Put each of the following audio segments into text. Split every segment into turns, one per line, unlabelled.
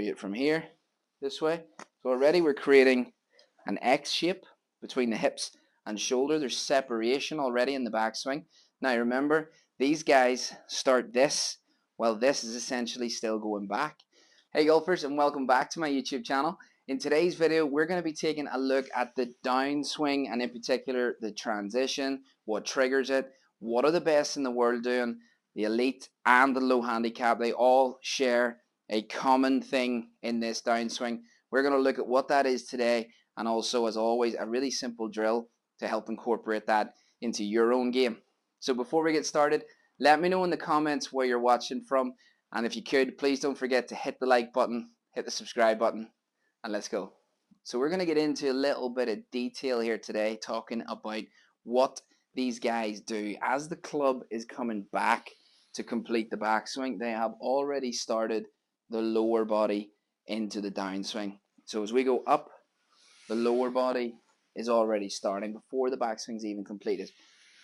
it from here, this way. So already we're creating an X shape between the hips and shoulder. There's separation already in the backswing. Now remember, these guys start this while this is essentially still going back. Hey golfers, and welcome back to my YouTube channel. In today's video, we're going to be taking a look at the downswing, and in particular the transition, what triggers it, what are the best in the world doing, the elite and the low handicap. They all share a common thing in this downswing. We're going to look at what that is today, and also, as always, a really simple drill to help incorporate that into your own game. So before we get started, let me know in the comments where you're watching from, and if you could, please don't forget to hit the like button, hit the subscribe button, and let's go. So we're going to get into a little bit of detail here today, talking about what these guys do. As the club is coming back to complete the backswing, they have already started the lower body into the downswing. So as we go up, the lower body is already starting before the backswing's even completed.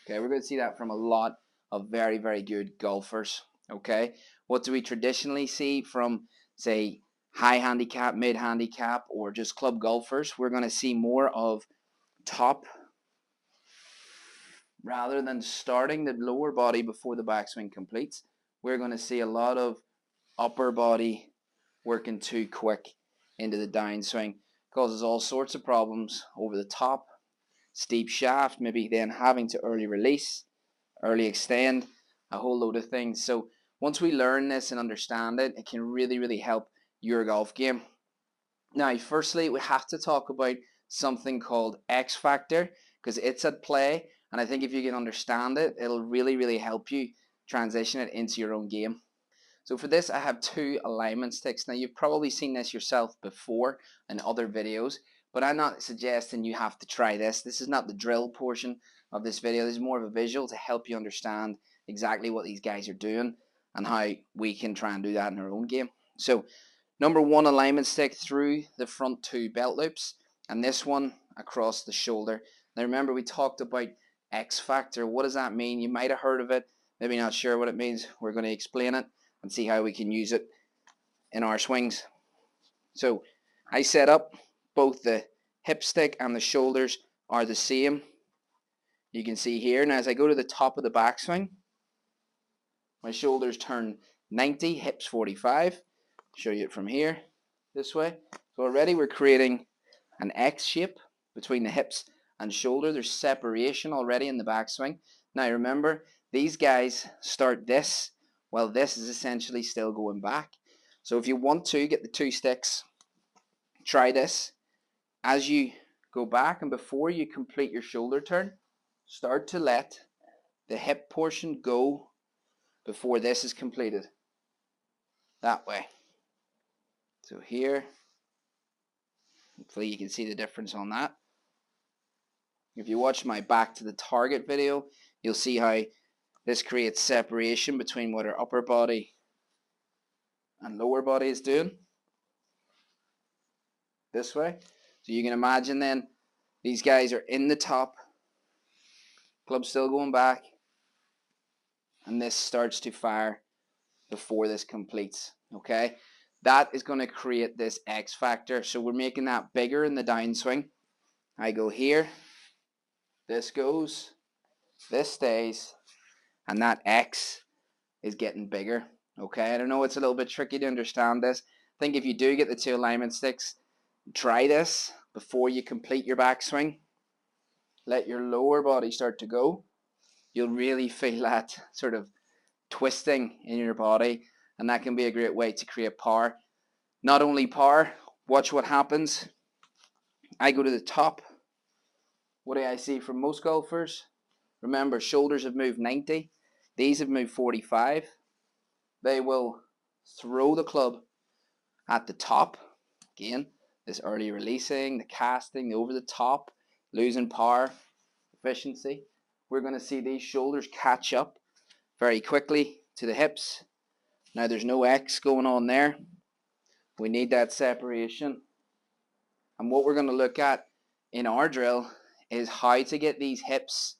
Okay, we're going to see that from a lot of very, very good golfers. Okay, what do we traditionally see from, say, high handicap, mid handicap, or just club golfers? We're going to see more of top rather than starting the lower body before the backswing completes. We're going to see a lot of upper body working too quick into the downswing. Causes all sorts of problems over the top, steep shaft, maybe then having to early release, early extend, a whole load of things. So once we learn this and understand it, it can really, really help your golf game. Now, firstly, we have to talk about something called X factor, because it's at play, and I think if you can understand it, it'll really, really help you transition it into your own game. So for this, I have two alignment sticks. Now, you've probably seen this yourself before in other videos, but I'm not suggesting you have to try this. This is not the drill portion of this video. This is more of a visual to help you understand exactly what these guys are doing and how we can try and do that in our own game. So number one alignment stick through the front two belt loops, and this one across the shoulder. Now remember, we talked about X factor. What does that mean? You might have heard of it, maybe not sure what it means. We're going to explain it and see how we can use it in our swings. So I set up both the hip stick and the shoulders are the same. You can see here. Now as I go to the top of the backswing, my shoulders turn 90, hips 45. Show you it from here, this way. So already we're creating an X shape between the hips and shoulder. There's separation already in the backswing. Now remember, these guys start this while this is essentially still going back. So if you want to get the two sticks, try this. As you go back and before you complete your shoulder turn, start to let the hip portion go before this is completed. That way. So here, hopefully you can see the difference on that. If you watch my back to the target video, you'll see how this creates separation between what our upper body and lower body is doing. This way. So you can imagine then, these guys are in the top, club still going back, and this starts to fire before this completes. Okay, that is going to create this X factor. So we're making that bigger in the downswing. I go here, this goes, this stays, and that X is getting bigger. Okay, I know it's a little bit tricky to understand this. I think if you do get the two alignment sticks, try this before you complete your backswing. Let your lower body start to go. You'll really feel that sort of twisting in your body, and that can be a great way to create power. Not only power, watch what happens. I go to the top. What do I see from most golfers? Remember, shoulders have moved 90. These have moved 45. They will throw the club at the top. Again, this early releasing, the casting, the over the top, losing power, efficiency. We're going to see these shoulders catch up very quickly to the hips. Now there's no X going on there. We need that separation. And what we're going to look at in our drill is how to get these hips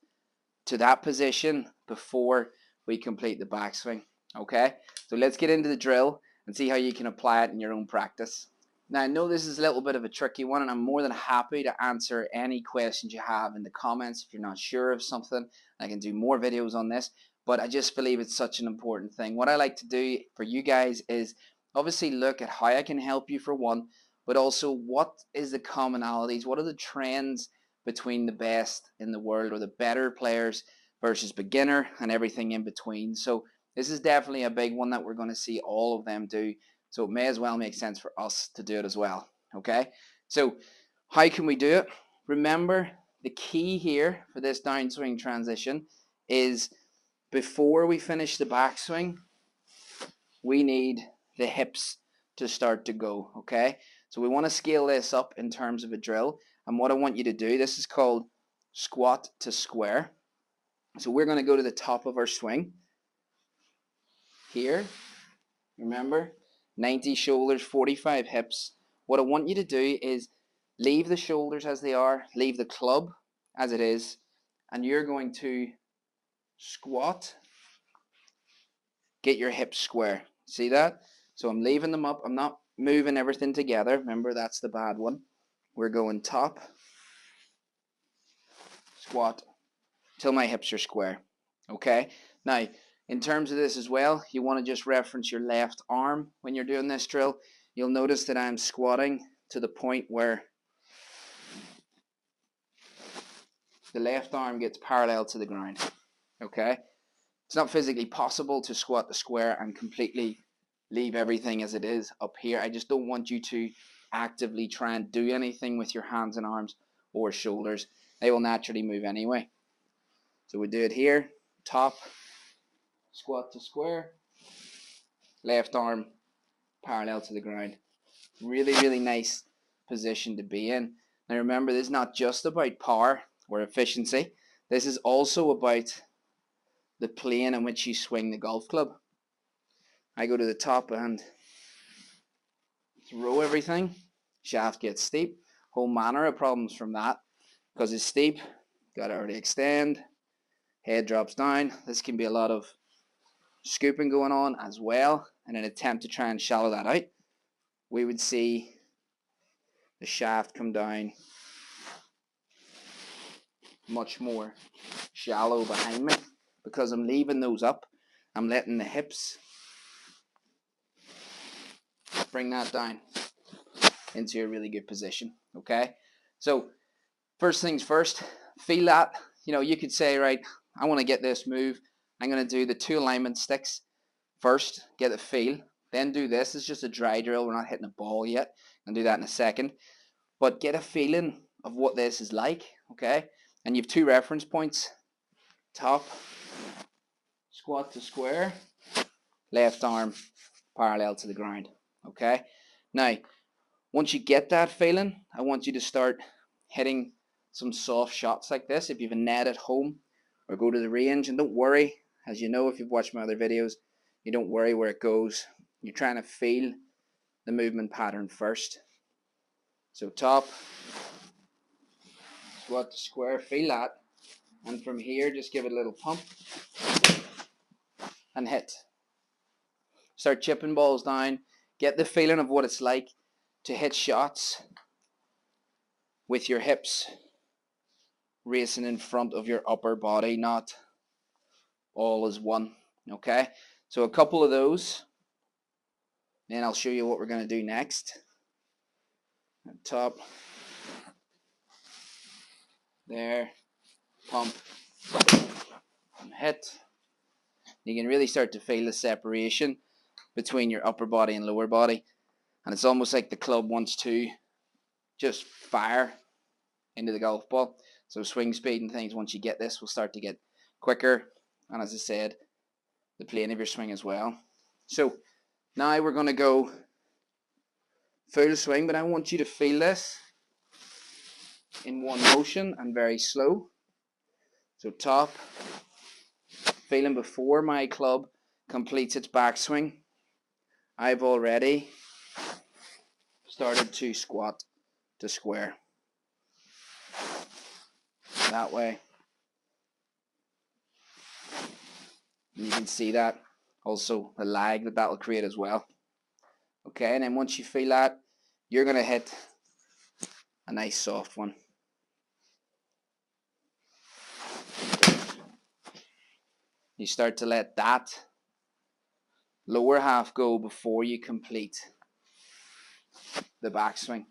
to that position before we complete the backswing. Okay, so let's get into the drill and see how you can apply it in your own practice. Now, I know this is a little bit of a tricky one, and I'm more than happy to answer any questions you have in the comments. If you're not sure of something, I can do more videos on this, but I just believe it's such an important thing. What I like to do for you guys is obviously look at how I can help you for one, but also what is the commonalities, what are the trends between the best in the world or the better players versus beginner and everything in between. So this is definitely a big one that we're going to see all of them do. So it may as well make sense for us to do it as well. Okay, so how can we do it? Remember, the key here for this downswing transition is before we finish the backswing, we need the hips to start to go. Okay, so we want to scale this up in terms of a drill. And what I want you to do, this is called squat to square. So we're going to go to the top of our swing here. Remember, 90 shoulders, 45 hips. What I want you to do is leave the shoulders as they are, leave the club as it is, and you're going to squat, get your hips square. See that? So I'm leaving them up. I'm not moving everything together. Remember, that's the bad one. We're going top, squat, till my hips are square. Okay? Now, in terms of this as well, you want to just reference your left arm when you're doing this drill. You'll notice that I'm squatting to the point where the left arm gets parallel to the ground. Okay? It's not physically possible to squat the square and completely leave everything as it is up here. I just don't want you to actively try and do anything with your hands and arms or shoulders. They will naturally move anyway. So we do it here, top, squat to square, left arm parallel to the ground. Really, really nice position to be in. Now remember, this is not just about power or efficiency. This is also about the plane in which you swing the golf club. I go to the top and throw everything. Shaft gets steep. Whole manner of problems from that because it's steep. Got to already extend. Head drops down. This can be a lot of scooping going on as well in an attempt to try and shallow that out. We would see the shaft come down much more shallow behind me because I'm leaving those up. I'm letting the hips bring that down into a really good position. Okay, so first things first, feel that. You know, you could say, right, I want to get this move. I'm going to do the 2 alignment sticks first, get the feel, then do this. It's just a dry drill. We're not hitting a ball yet. I'll do that in a second. But get a feeling of what this is like, okay? And you have 2 reference points. Top, squat to square, left arm parallel to the ground, okay? Now, once you get that feeling, I want you to start hitting some soft shots like this. If you have a net at home or go to the range, and don't worry, as you know if you've watched my other videos, you don't worry where it goes. You're trying to feel the movement pattern first. So top, squat to square, feel that. And from here, just give it a little pump and hit. Start chipping balls down. Get the feeling of what it's like to hit shots with your hips racing in front of your upper body, not all as one. Okay, so a couple of those, then I'll show you what we're going to do next. Top, there, pump, and hit. You can really start to feel the separation between your upper body and lower body, and it's almost like the club wants to just fire into the golf ball. So swing speed and things, once you get this, will start to get quicker, and as I said, the plane of your swing as well. So now we're going to go full swing, but I want you to feel this in one motion and very slow. So top, feeling before my club completes its backswing, I've already started to squat to square. That way. And you can see that. Also the lag that will create as well. Okay, and then once you feel that, you're going to hit a nice soft one. You start to let that lower half go before you complete the backswing.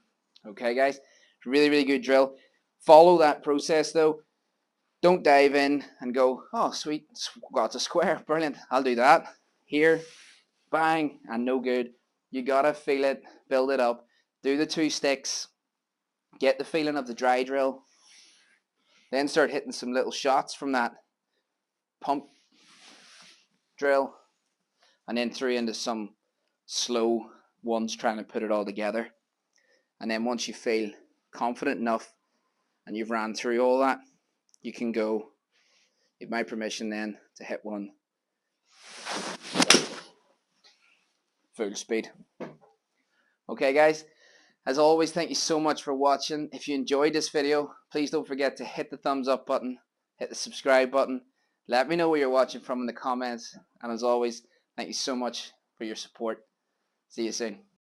Okay, guys? Really, really good drill. Follow that process, though. Don't dive in and go, oh, sweet, got a square. Brilliant. I'll do that. Here, bang, and no good. You got to feel it, build it up. Do the 2 sticks. Get the feeling of the dry drill. Then start hitting some little shots from that pump drill. And then through into some slow ones trying to put it all together. And then once you feel confident enough and you've ran through all that, you can go, you have my permission then to hit one full speed. Okay, guys, as always, thank you so much for watching. If you enjoyed this video, please don't forget to hit the thumbs up button, hit the subscribe button. Let me know where you're watching from in the comments. And as always, thank you so much for your support. See you soon.